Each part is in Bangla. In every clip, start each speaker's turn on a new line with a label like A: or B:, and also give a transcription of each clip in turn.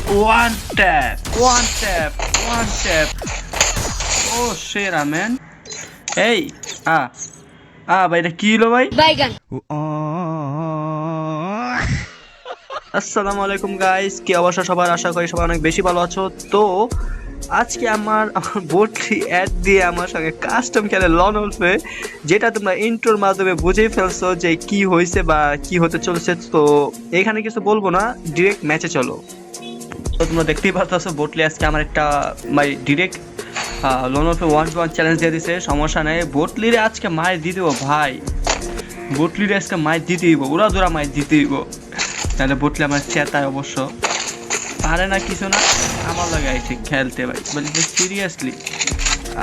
A: One tap, one tap, one tap. Oh shit, man. Hey, ভাই এটা কি হলো ভাই?
B: বাইগান।
A: আসসালামু আলাইকুম গাইস, কি অবস্থা সবার? আশা করি সবাই অনেক বেশি ভালো আছো। তো আজকে আমার বোটলি অ্যাড দিয়ে আমার সঙ্গে কাস্টম খেলে লন উলফে, যেটা তোমরা ইন্ট্রোর মাধ্যমে বুঝেই ফেলছো যে কি হয়েছে বা কি হতে চলেছে। তো এখানে কিছু বলবো না, ডিরেক্ট ম্যাচে চলো। তো তোমরা দেখতেই পারতেছো বোটলি আজকে আমার একটা ডিরেক্ট লন উলফে 1v1 চ্যালেঞ্জ দিয়ে দিছে। সমস্যা নেই, বোটলিরে আজকে মায়ের দিয়ে দেবো ভাই, বোটলিরে আজকে মায়ের দিতে দিব, ওরা দোরা মায়ের দিতে দিব। তাহলে বোটলি আমার চেতায় অবশ্য পারে না কিছু না, আমার লাগে আইছে খেলতে ভাই, বলি সিরিয়াসলি।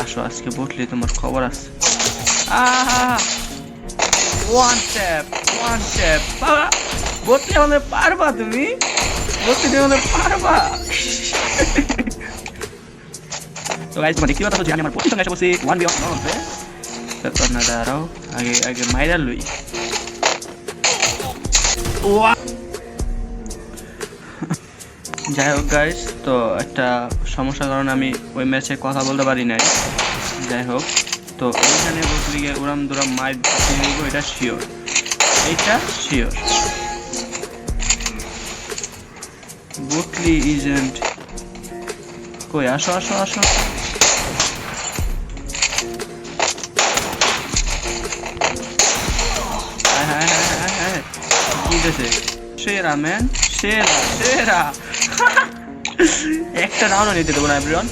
A: আসো আজকে বোটলি তোমার খবর আছে। One tap, one tap. বাবা বোটলি আমাদের পারবা, তুমি বোটলি তুমি আমাদের পারবা। তো গাইস তোমরা দেখতে পাচ্ছ যে আমি আমার বোটলির সঙ্গে এসে বসি 1v1 হবে। তারপর না দাঁড়াও, আগে আগে মাইরা লই। যাই হোক গাইস, তো একটা সমস্যার কারণে আমি ওই ম্যাচে কথা বলতে পারি নাই। যাই হোক, তো এইখানে বোটলিকে উড়াম দুরাম মাইর দিয়ে দিব, এটা শিওর, এইটা শিওর। বোটলি ইজেন্ট কই? আসো আসো আসো। হ্যাঁ হ্যাঁ হ্যাঁ হ্যাঁ হ্যাঁ, কি দিতেছে? সেরা ম্যান, সেরা সেরা। একটা রাউন্ডও নিতে দেবো না এভরিওয়ান।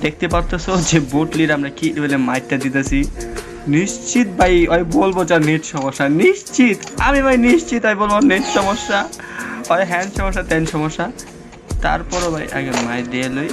A: দেখতে পারতেছো যে বোটলির আমরা কি বলে মাইরটা দিতেছি। নিশ্চিত ভাই ওই বলবো যা নেট সমস্যা, নিশ্চিত আমি ভাই নিশ্চিত আমি বলবো নেট সমস্যা, ওই হ্যান্ড সমস্যা, ত্যান সমস্যা। তারপরও ভাই আগে মাইর দিয়ে লই।